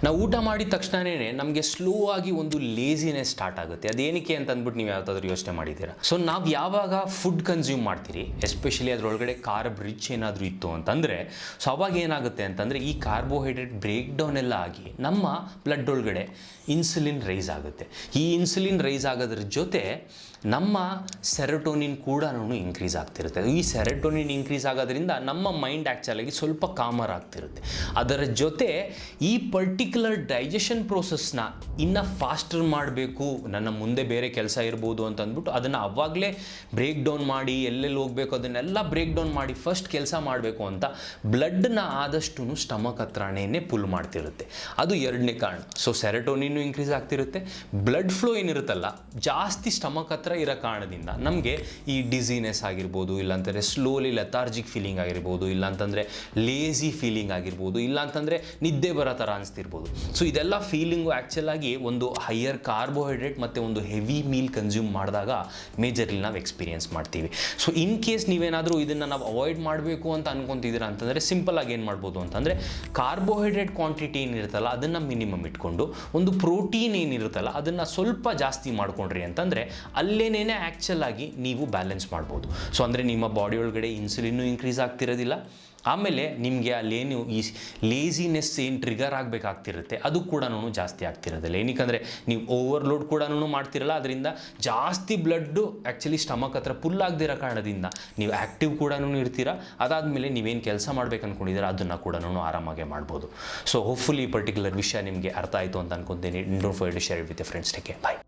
ನಾವು ಊಟ ಮಾಡಿದ ತಕ್ಷಣವೇ ನಮಗೆ ಸ್ಲೋ ಆಗಿ ಒಂದು ಲೇಸಿನೆಸ್ ಸ್ಟಾರ್ಟ್ ಆಗುತ್ತೆ. ಅದೇನಕ್ಕೆ ಅಂತ ಅಂದ್ಬಿಟ್ಟು ನೀವು ಯಾವ್ದಾದ್ರು ಯೋಚನೆ ಮಾಡಿದ್ದೀರಾ? ಸೊ ನಾವು ಯಾವಾಗ ಫುಡ್ ಕನ್ಸ್ಯೂಮ್ ಮಾಡ್ತೀರಿ, ಎಸ್ಪೆಷಲಿ ಅದರೊಳಗಡೆ ಕಾರ್ಬ್ ರಿಚ್ ಏನಾದರೂ ಇತ್ತು ಅಂತಂದರೆ, ಸೊ ಅವಾಗ ಏನಾಗುತ್ತೆ ಅಂತಂದರೆ ಈ ಕಾರ್ಬೋಹೈಡ್ರೇಟ್ ಬ್ರೇಕ್ ಡೌನ್ ಎಲ್ಲ ಆಗಿ ನಮ್ಮ ಬ್ಲಡ್ ಒಳಗಡೆ ಇನ್ಸುಲಿನ್ ರೈಸ್ ಆಗುತ್ತೆ. ಈ ಇನ್ಸುಲಿನ್ ರೈಸ್ ಆಗೋದ್ರ ಜೊತೆ ನಮ್ಮ ಸೆರೋಟೋನಿನ್ ಕೂಡ ಇನ್ಕ್ರೀಸ್ ಆಗ್ತಿರುತ್ತೆ. ಈ ಸೆರೋಟೋನಿನ್ ಇನ್ಕ್ರೀಸ್ ಆಗೋದ್ರಿಂದ ನಮ್ಮ ಮೈಂಡ್ ಆ್ಯಕ್ಚುಲಾಗಿ ಸ್ವಲ್ಪ ಕಾಮರ್ ಆಗ್ತಿರುತ್ತೆ. ಅದರ ಜೊತೆ ಈ ಪರ್ಟಿಕ್ಯುಲರ್ ಡೈಜೆಷನ್ ಪ್ರೋಸೆಸ್ನ ಇನ್ನೂ ಫಾಸ್ಟರ್ ಮಾಡಬೇಕು, ನನ್ನ ಮುಂದೆ ಬೇರೆ ಕೆಲಸ ಇರ್ಬೋದು ಅಂತ ಅಂದ್ಬಿಟ್ಟು ಅದನ್ನು ಅವಾಗಲೇ ಬ್ರೇಕ್ ಡೌನ್ ಮಾಡಿ ಎಲ್ಲೆಲ್ಲಿ ಹೋಗಬೇಕು ಅದನ್ನೆಲ್ಲ ಬ್ರೇಕ್ ಡೌನ್ ಮಾಡಿ ಫಸ್ಟ್ ಕೆಲಸ ಮಾಡಬೇಕು ಅಂತ ಬ್ಲಡ್ನ ಆದಷ್ಟು ಸ್ಟಮಕ್ ಹತ್ರನೇ ಪುಲ್ ಮಾಡ್ತಿರುತ್ತೆ. ಅದು ಎರಡನೇ ಕಾರಣ. ಸೊ ಸೆರೋಟೋನಿನ್ ಇನ್ಕ್ರೀಸ್ ಆಗ್ತಿರುತ್ತೆ, ಬ್ಲಡ್ ಫ್ಲೋ ಏನಿರುತ್ತಲ್ಲ ಜಾಸ್ತಿ ಸ್ಟಮಕ್ ಹತ್ರ ಇರೋ ಕಾರಣದಿಂದ ನಮಗೆ ಈ ಡಿಸಿನೆಸ್ ಆಗಿರ್ಬೋದು, ಇಲ್ಲಾಂತಂದರೆ ಸ್ಲೋಲಿ ಲೆಥಾರ್ಜಿಕ್ ಫೀಲಿಂಗ್ ಆಗಿರ್ಬೋದು, ಇಲ್ಲಾಂತಂದರೆ ಲೇಸಿ ಫೀಲಿಂಗ್ ಆಗಿರ್ಬೋದು, ಇಲ್ಲಾಂತಂದರೆ ನಿದ್ದೆ ಬರೋ ಥರ ಅನಿಸ್ತಿರ್ಬೋದು. ಸೊ ಇದೆಲ್ಲ ಫೀಲಿಂಗು ಆ್ಯಕ್ಚುಲಾಗಿ ಒಂದು ಹೈಯರ್ ಕಾರ್ಬೋಹೈಡ್ರೇಟ್ ಮತ್ತು ಒಂದು ಹೆವಿ ಮೀಲ್ ಕನ್ಸ್ಯೂಮ್ ಮಾಡಿದಾಗ ಮೇಜರ್ಲಿ ನಾವು ಎಕ್ಸ್ಪೀರಿಯನ್ಸ್ ಮಾಡ್ತೀವಿ. ಸೊ ಇನ್ ಕೇಸ್ ನೀವೇನಾದರೂ ಇದನ್ನು ನಾವು ಅವಾಯ್ಡ್ ಮಾಡಬೇಕು ಅಂತ ಅನ್ಕೊತಿದ್ದೀರಾ ಅಂತಂದರೆ ಸಿಂಪಲ್ ಆಗಿ ಏನು ಮಾಡ್ಬೋದು ಅಂತಂದರೆ ಕಾರ್ಬೋಹೈಡ್ರೇಟ್ ಕ್ವಾಂಟಿಟಿ ಏನಿರುತ್ತಲ್ಲ ಅದನ್ನು ಮಿನಿಮಮ್ ಇಟ್ಕೊಂಡು ಒಂದು ಪ್ರೋಟೀನ್ ಏನಿರುತ್ತಲ್ಲ ಅದನ್ನು ಸ್ವಲ್ಪ ಜಾಸ್ತಿ ಮಾಡ್ಕೊಂಡ್ರಿ ಅಂತಂದರೆ ಅಲ್ಲೇನೇ ಆ್ಯಕ್ಚುಲ್ ಆಗಿ ನೀವು ಬ್ಯಾಲೆನ್ಸ್ ಮಾಡ್ಬೋದು. ಸೊ ಅಂದರೆ ನಿಮ್ಮ ಬಾಡಿ ಒಳಗಡೆ ಇನ್ಸುಲಿನ್ನು ಇನ್ಕ್ರೀಸ್ ಆಗ್ತಿರೋದಿಲ್ಲ, ಆಮೇಲೆ ನಿಮಗೆ ಅಲ್ಲೇನು ಈ ಲೇಸಿನೆಸ್ ಏನು ಟ್ರಿಗರ್ ಆಗಬೇಕಾಗ್ತಿರುತ್ತೆ ಅದು ಕೂಡ ಜಾಸ್ತಿ ಆಗ್ತಿರೋದಿಲ್ಲ. ಏನಕ್ಕಂದರೆ ನೀವು ಓವರ್ಲೋಡ್ ಕೂಡ ಮಾಡ್ತಿರಲ್ಲ, ಅದರಿಂದ ಜಾಸ್ತಿ ಬ್ಲಡ್ಡು ಆ್ಯಕ್ಚುಲಿ ಸ್ಟಮಕ್ ಹತ್ರ ಫುಲ್ ಆಗದಿರೋ ಕಾರಣದಿಂದ ನೀವು ಆ್ಯಕ್ಟಿವ್ ಕೂಡ ಇರ್ತೀರ. ಅದಾದಮೇಲೆ ನೀವೇನು ಕೆಲಸ ಮಾಡ್ಬೇಕು ಅಂದ್ಕೊಂಡಿದ್ದೀರ ಅದನ್ನು ಕೂಡ ಆರಾಮಾಗೆ ಮಾಡ್ಬೋದು. ಸೊ ಹೋಪ್ಫುಲಿ ಈ ಪರ್ಟಿಕ್ಯುಲರ್ ವಿಷಯ ನಿಮಗೆ ಅರ್ಥ ಆಯಿತು ಅಂತ ಅನ್ಕೊತೀನಿ. Don't forget to share with your friends. Take care, bye.